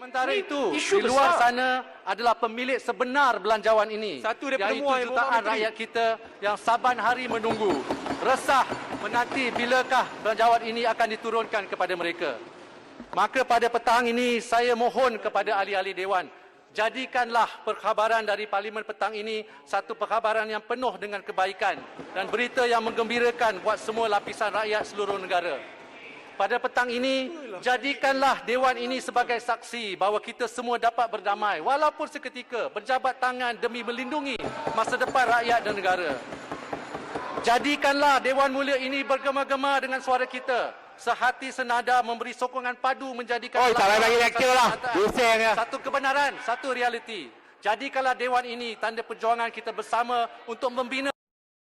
Sementara itu, isu di luar besar. sana adalah pemilik sebenar belanjawan ini. Satu daripada iaitu muai jutaan Menteri. rakyat kita yang saban hari menunggu, resah menanti bilakah belanjawan ini akan diturunkan kepada mereka. Maka pada petang ini saya mohon kepada ahli-ahli Dewan, jadikanlah perkhabaran dari Parlimen petang ini satu perkhabaran yang penuh dengan kebaikan dan berita yang menggembirakan buat semua lapisan rakyat seluruh negara. Pada petang ini, jadikanlah Dewan ini sebagai saksi bahawa kita semua dapat berdamai walaupun seketika, berjabat tangan demi melindungi masa depan rakyat dan negara. Jadikanlah Dewan Mulia ini bergema-gema dengan suara kita, sehati senada memberi sokongan padu menjadikan tak payah bagi lecture lah. Bising ya. satu kebenaran, satu realiti. Jadikanlah Dewan ini tanda perjuangan kita bersama untuk membina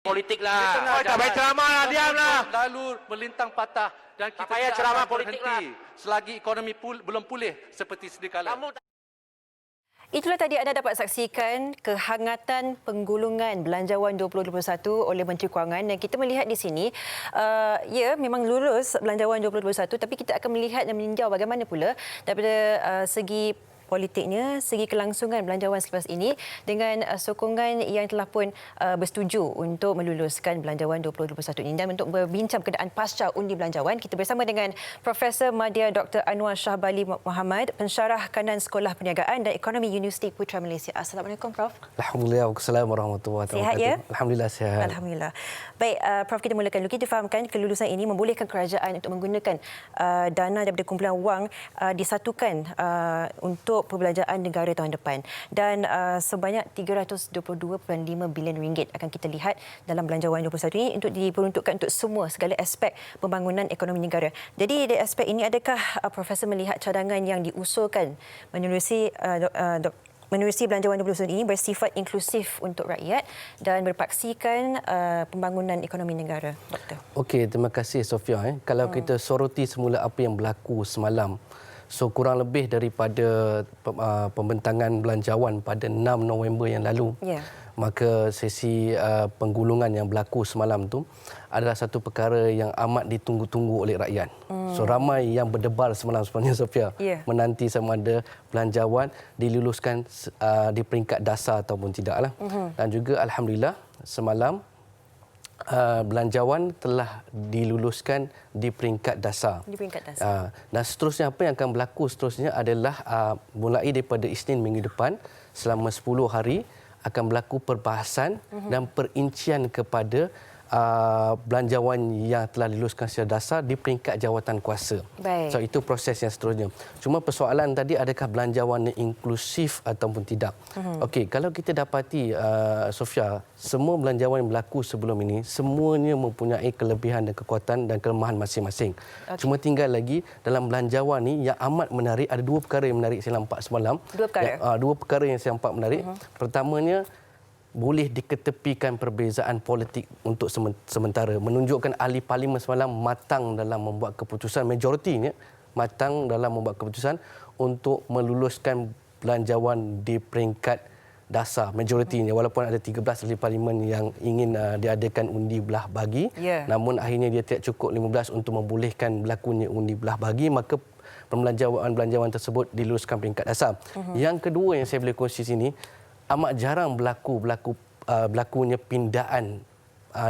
Politik di lah. tengah Tak payah jalan. ceramah lah, diam lah. Lalu melintang patah dan kita payah tidak ceramah akan politik berhenti selagi ekonomi belum pulih seperti sedia kala. Itulah tadi anda dapat saksikan kehangatan penggulungan Belanjawan 2021 oleh Menteri Kewangan, dan kita melihat di sini ya memang lulus Belanjawan 2021, tapi kita akan melihat dan meninjau bagaimana pula daripada segi politiknya, segi kelangsungan belanjawan selepas ini dengan sokongan yang telah pun bersetuju untuk meluluskan Belanjawan 2021 ini. Dan untuk berbincang keadaan pasca undi belanjawan, kita bersama dengan Profesor Madya Dr. Anwar Shahbali Muhammad, pensyarah kanan Sekolah Perniagaan dan Ekonomi Universiti Putra Malaysia. Assalamualaikum, Prof. Alhamdulillah, wassalamualaikum warahmatullahi wabarakatuh. Sihat ya? Alhamdulillah sihat. Alhamdulillah. Baik, Prof, kita mulakan dulu. Kita fahamkan kelulusan ini membolehkan kerajaan untuk menggunakan dana daripada kumpulan wang disatukan untuk perbelanjaan negara tahun depan, dan sebanyak 322.5 bilion ringgit akan kita lihat dalam Belanjawan 2021 ini untuk diperuntukkan untuk semua segala aspek pembangunan ekonomi negara. Jadi dari aspek ini, adakah Profesor melihat cadangan yang diusulkan menerusi Belanjawan 2021 ini bersifat inklusif untuk rakyat dan berpaksikan pembangunan ekonomi negara, Doktor? Okey, terima kasih Sofia. Kalau kita soroti semula apa yang berlaku semalam, so kurang lebih daripada pembentangan belanjawan pada 6 November yang lalu, maka sesi penggulungan yang berlaku semalam tu adalah satu perkara yang amat ditunggu-tunggu oleh rakyat. So ramai yang berdebar semalam sebenarnya, Sofia, menanti sama ada belanjawan diluluskan di peringkat dasar ataupun tidaklah. Dan juga alhamdulillah semalam belanjawan telah diluluskan di peringkat dasar. Di peringkat dasar. Dan seterusnya apa yang akan berlaku seterusnya adalah mulai daripada Isnin minggu depan selama 10 hari akan berlaku perbahasan dan perincian kepada belanjawan yang telah diluluskan secara dasar di peringkat jawatan kuasa. Baik. So itu proses yang seterusnya. Cuma persoalan tadi, adakah belanjawan inklusif ataupun tidak? Okey, kalau kita dapati Sofia, semua belanjawan yang berlaku sebelum ini semuanya mempunyai kelebihan dan kekuatan dan kelemahan masing-masing. Cuma tinggal lagi dalam belanjawan ni yang amat menarik, ada dua perkara yang menarik saya nampak semalam. Dua perkara yang saya nampak menarik. Pertamanya, boleh diketepikan perbezaan politik untuk sementara, menunjukkan ahli parlimen semalam matang dalam membuat keputusan, majoritinya matang dalam membuat keputusan untuk meluluskan belanjawan di peringkat dasar, majoritinya, walaupun ada 13 ahli parlimen yang ingin diadakan undi belah bagi, namun akhirnya dia tidak cukup 15 untuk membolehkan berlakunya undi belah bagi, maka belanjawan tersebut diluluskan peringkat dasar. Yang kedua yang saya boleh kongsi sini, amat jarang berlakunya pindaan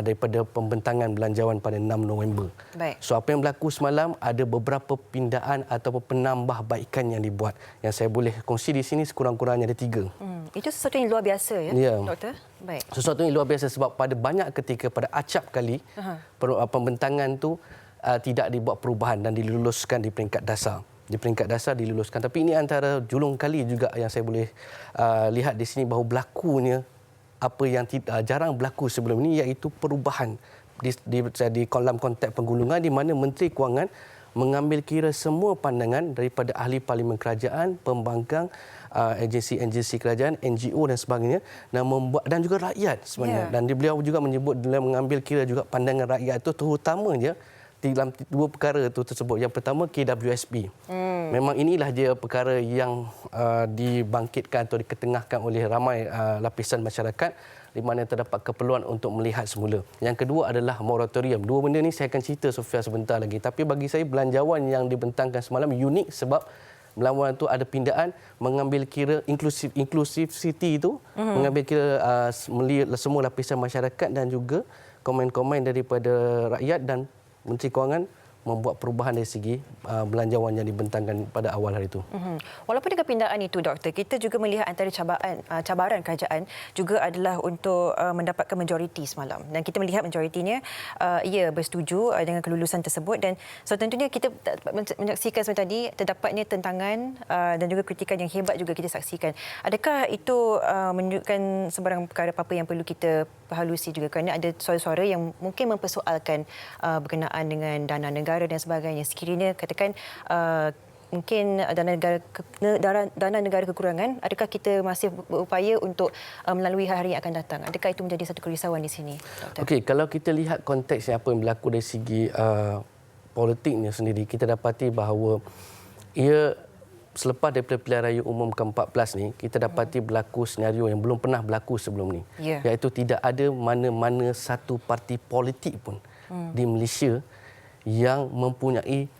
daripada pembentangan belanjawan pada 6 November. Baik. So apa yang berlaku semalam, ada beberapa pindaan ataupun penambahbaikan yang dibuat. Yang saya boleh kongsi di sini sekurang-kurangnya ada 3. Itu sesuatu yang luar biasa ya, Doktor? Baik. Sesuatu yang luar biasa sebab pada banyak ketika pada acap kali pembentangan tu tidak dibuat perubahan dan diluluskan di peringkat dasar. Di peringkat dasar diluluskan. Tapi ini antara julung kali juga yang saya boleh lihat di sini bahawa berlakunya apa yang jarang berlaku sebelum ini, iaitu perubahan di dalam konteks penggulungan di mana Menteri Kewangan mengambil kira semua pandangan daripada ahli parlimen kerajaan, pembangkang, agensi-agensi kerajaan, NGO dan sebagainya, dan juga rakyat sebenarnya. Dan beliau juga menyebut beliau mengambil kira juga pandangan rakyat itu, terutamanya dalam dua perkara itu tersebut. Yang pertama, KWSP. Memang inilah dia perkara yang dibangkitkan atau diketengahkan oleh ramai lapisan masyarakat di mana terdapat keperluan untuk melihat semula. Yang kedua adalah moratorium. Dua benda ni saya akan cerita, Sofia, sebentar lagi. Tapi bagi saya belanjawan yang dibentangkan semalam unik sebab Belanjawan itu ada pindaan mengambil kira inclusivity itu, mengambil kira semua lapisan masyarakat dan juga komen-komen daripada rakyat, dan Menteri Kewangan membuat perubahan dari segi belanjawan yang dibentangkan pada awal hari itu. Walaupun dengan pindaan itu, Doktor, kita juga melihat antara cabaran kerajaan juga adalah untuk mendapatkan majoriti semalam. Dan kita melihat majoritinya ia bersetuju dengan kelulusan tersebut, dan so tentunya kita menyaksikan seperti tadi terdapatnya tentangan dan juga kritikan yang hebat juga kita saksikan. Adakah itu menunjukkan sebarang perkara apa yang perlu kita halusi juga, kerana ada suara-suara yang mungkin mempersoalkan berkenaan dengan dana negara dan sebagainya. Sekiranya katakan mungkin dana negara kekurangan, adakah kita masih berupaya untuk melalui hari yang akan datang? Adakah itu menjadi satu kerisauan di sini, Doktor? Okey, kalau kita lihat konteksnya apa yang berlaku dari segi politiknya sendiri, kita dapati bahawa ia selepas daripada pilihan raya umum ke-14 ni, kita dapati berlaku senario yang belum pernah berlaku sebelum ni. Iaitu tidak ada mana-mana satu parti politik pun di Malaysia yang mempunyai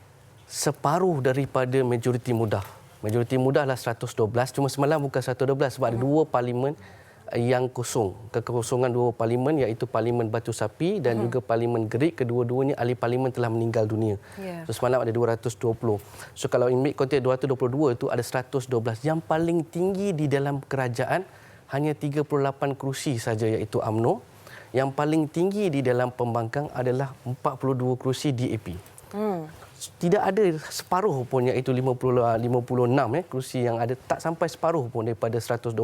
separuh daripada majoriti mudah. Majoriti mudah lah 112, cuma semalam bukan 112 sebab ada dua parlimen yang kosong. Kekosongan dua parlimen, iaitu Parlimen Batu Sapi dan juga Parlimen Gerik. Kedua-duanya ahli parlimen telah meninggal dunia. So semalam ada 220. So kalau ambil konteks 222 itu ada 112. Yang paling tinggi di dalam kerajaan hanya 38 kerusi saja, iaitu UMNO. Yang paling tinggi di dalam pembangkang adalah 42 kerusi DAP. Tidak ada separuh pun, iaitu 56 kerusi yang ada, tak sampai separuh pun daripada 112.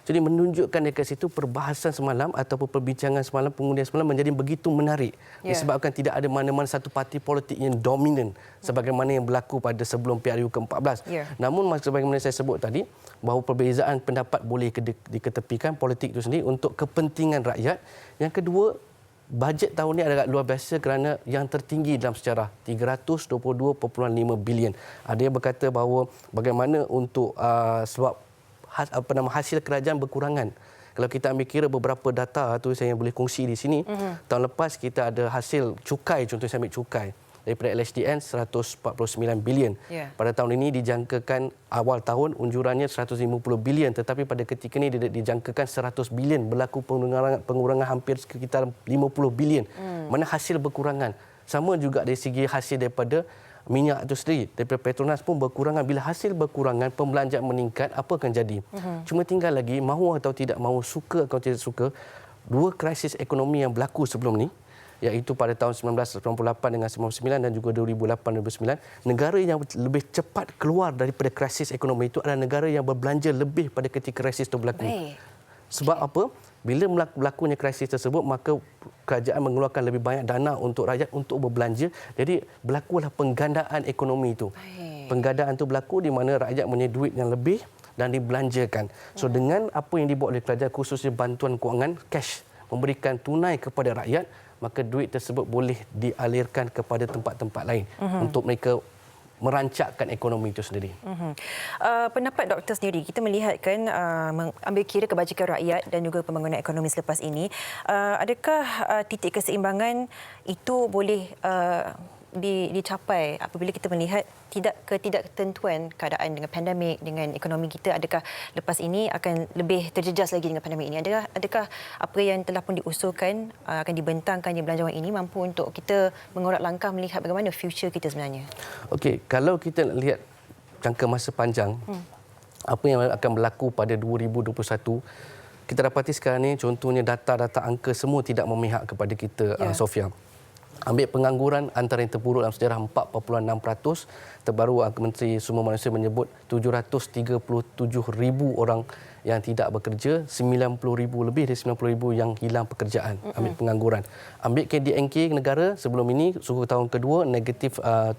Jadi menunjukkan dekat situ perbahasan semalam ataupun perbincangan semalam, pengundian semalam menjadi begitu menarik. Disebabkan tidak ada mana-mana satu parti politik yang dominan sebagaimana yang berlaku pada sebelum PRU ke-14. Namun sebagaimana saya sebut tadi, bahawa perbezaan pendapat boleh diketepikan, politik itu sendiri untuk kepentingan rakyat. Yang kedua, bajet tahun ini agak luar biasa kerana yang tertinggi dalam sejarah, 322.5 bilion. Ada yang berkata bahawa bagaimana untuk sebab hasil kerajaan berkurangan. Kalau kita ambil kira beberapa data tu saya boleh kongsi di sini. Tahun lepas kita ada hasil cukai, contoh saya ambil cukai daripada LHDN 149 bilion. Pada tahun ini dijangkakan awal tahun unjurannya 150 bilion, tetapi pada ketika ini dijangkakan 100 bilion, berlaku pengurangan hampir sekitar 50 bilion. Mana hasil berkurangan. Sama juga dari segi hasil daripada minyak itu sendiri, daripada Petronas pun berkurangan. Bila hasil berkurangan, pembelanjaan meningkat, apa akan jadi? Cuma tinggal lagi, mahu atau tidak mahu, suka atau tidak suka, dua krisis ekonomi yang berlaku sebelum ni, iaitu pada tahun 1998 dengan 1999 dan juga 2008-2009, negara yang lebih cepat keluar daripada krisis ekonomi itu adalah negara yang berbelanja lebih pada ketika krisis itu berlaku. Sebab apa? Bila berlakunya krisis tersebut, maka kerajaan mengeluarkan lebih banyak dana untuk rakyat untuk berbelanja. Jadi berlakulah penggandaan ekonomi itu. Penggandaan itu berlaku di mana rakyat punya duit yang lebih dan dibelanjakan. So dengan apa yang dibuat oleh kerajaan, khususnya bantuan kewangan, cash, memberikan tunai kepada rakyat, maka duit tersebut boleh dialirkan kepada tempat-tempat lain untuk mereka merancakkan ekonomi itu sendiri. Pendapat doktor sendiri, kita melihat kan mengambil kira kebajikan rakyat dan juga pembangunan ekonomi selepas ini, adakah titik keseimbangan itu boleh dicapai apabila kita melihat ketidaktentuan keadaan dengan pandemik, dengan ekonomi kita, adakah lepas ini akan lebih terjejas lagi dengan pandemik ini? Adakah apa yang telah pun diusulkan akan dibentangkannya belanjawan ini mampu untuk kita mengorak langkah melihat bagaimana future kita sebenarnya? Okey, kalau kita nak lihat jangka masa panjang, apa yang akan berlaku pada 2021, kita dapati sekarang ni contohnya data-data angka semua tidak memihak kepada kita, Sofia. Ambil pengangguran antara yang terburuk dalam sejarah 4.6%. Terbaru Menteri Sumber Manusia menyebut 737,000 orang yang tidak bekerja, 90,000 lebih dari 90,000 yang hilang pekerjaan. Ambil pengangguran. Ambil KDNK negara sebelum ini suku tahun kedua negatif 17%.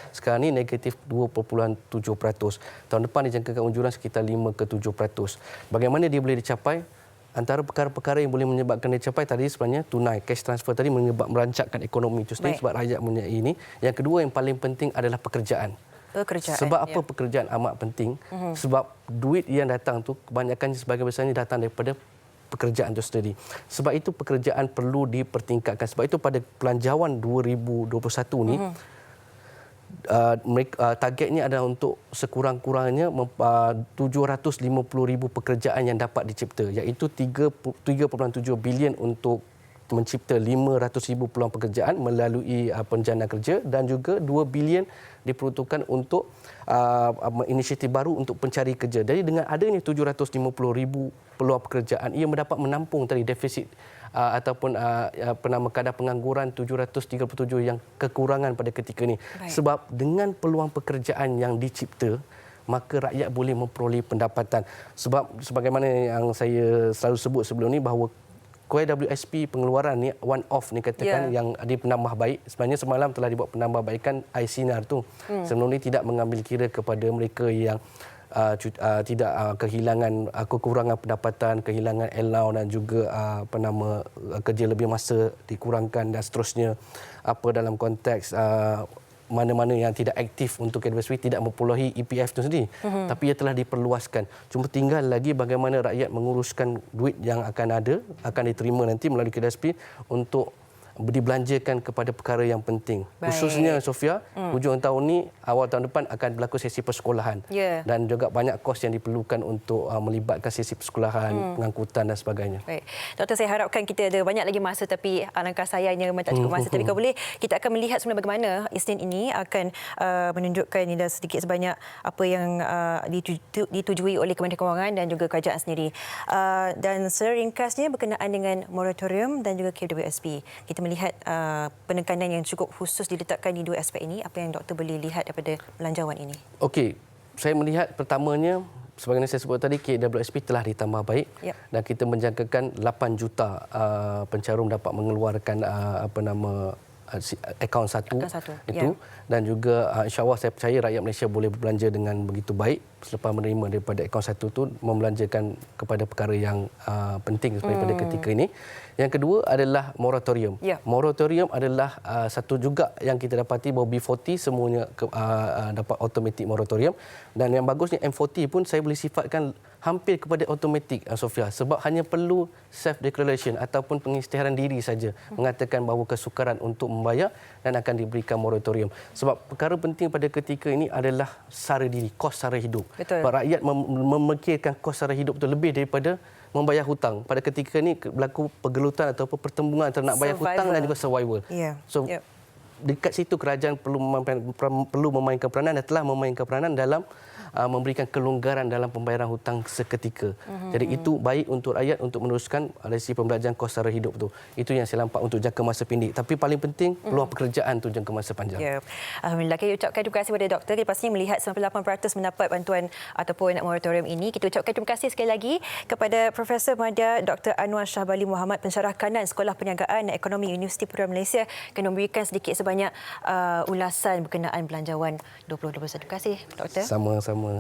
Sekarang ini negatif 2.7%. Tahun depan dijangkakan unjuran sekitar 5 ke 7%. Bagaimana dia boleh dicapai? Antara perkara-perkara yang boleh menyebabkan dia capai tadi sebenarnya tunai, cash transfer tadi merancakkan ekonomi itu sendiri sebab rakyat punya ini. Yang kedua yang paling penting adalah pekerjaan. Sebab apa pekerjaan amat penting? Sebab duit yang datang tu kebanyakan sebagai besarnya datang daripada pekerjaan itu sendiri. Sebab itu pekerjaan perlu dipertingkatkan. Sebab itu pada Belanjawan 2021 ni targetnya adalah untuk sekurang-kurangnya 750,000 pekerjaan yang dapat dicipta, iaitu 3.7 bilion untuk mencipta 500,000 peluang pekerjaan melalui penjana kerja dan juga 2 bilion diperuntukkan untuk inisiatif baru untuk pencari kerja. Jadi dengan adanya 750,000 peluang pekerjaan, ia mendapat menampung tadi defisit ataupun kadar pengangguran 737 yang kekurangan pada ketika ini. Baik. Sebab dengan peluang pekerjaan yang dicipta, maka rakyat boleh memperoleh pendapatan. Sebab sebagaimana yang saya selalu sebut sebelum ini bahawa kuih WSP pengeluaran ni one off ni katakan yang ada penambah baik. Sebenarnya semalam telah dibuat penambahbaikan Sinar tu. Sebelum ni tidak mengambil kira kepada mereka yang tidak kehilangan kekurangan pendapatan, kehilangan allowance dan juga kerja lebih masa dikurangkan dan seterusnya. Apa dalam konteks mana-mana yang tidak aktif untuk KWSP tidak memperolehi EPF itu sendiri. Tapi ia telah diperluaskan. Cuma tinggal lagi bagaimana rakyat menguruskan duit yang akan diterima nanti melalui KWSP untuk dibelanjakan kepada perkara yang penting. Baik. Khususnya Sofia, hujung tahun ni, awal tahun depan akan berlaku sesi persekolahan. Dan juga banyak kos yang diperlukan untuk melibatkan sesi persekolahan, pengangkutan dan sebagainya. Baik. Doktor, saya harapkan kita ada banyak lagi masa, tapi alangkah sayangnya memang tak cukup masa. Tapi kalau boleh, kita akan melihat sebenarnya bagaimana Isnin ini akan menunjukkan ini sedikit sebanyak apa yang ditujui oleh Kementerian Kewangan dan juga kerajaan sendiri. Dan seringkasnya berkenaan dengan moratorium dan juga KWSP. Kita melihat penekanan yang cukup khusus diletakkan di dua aspek ini. Apa yang doktor boleh lihat daripada belanjawan ini? Okey, saya melihat pertamanya, sebagaimana saya sebut tadi, KWSP telah ditambah baik dan kita menjangkakan 8 juta pencarum dapat mengeluarkan akaun satu itu dan juga insya-Allah saya percaya rakyat Malaysia boleh berbelanja dengan begitu baik selepas menerima daripada akaun satu itu, membelanjakan kepada perkara yang penting pada ketika ini. Yang kedua adalah moratorium. Moratorium adalah satu juga yang kita dapati bahawa B40 semuanya dapat automatic moratorium, dan yang bagusnya M40 pun saya boleh sifatkan hampir kepada automatik, Sofia, sebab hanya perlu self declaration ataupun pengisytiharan diri saja mengatakan bahawa kesukaran untuk membayar dan akan diberikan moratorium. Sebab perkara penting pada ketika ini adalah sara diri, kos sara hidup. Betul. Sebab rakyat memikirkan kos sara hidup itu lebih daripada membayar hutang. Pada ketika ini berlaku pergelutan atau pertembungan antara nak bayar hutang dan juga survival. So dekat situ kerajaan perlu memainkan peranan dan telah memainkan peranan dalam memberikan kelonggaran dalam pembayaran hutang seketika. Jadi itu baik untuk rakyat untuk meneruskan dari sisi pembelajaran kos sara hidup tu. Itu yang saya nampak untuk jangka masa pendek. Tapi paling penting peluang pekerjaan tu jangka masa panjang. Alhamdulillah. Kita ucapkan terima kasih kepada doktor. Kita pastinya melihat 98% mendapat bantuan ataupun moratorium ini. Kita ucapkan terima kasih sekali lagi kepada Profesor Madya Dr. Anwar Shahbali Muhammad, Pensyarah Kanan Sekolah Perniagaan dan Ekonomi Universiti Perumahan Malaysia, akan memberikan sedikit sebanyak ulasan berkenaan belanjawan 2021. Terima kasih, doktor. Sama-sama.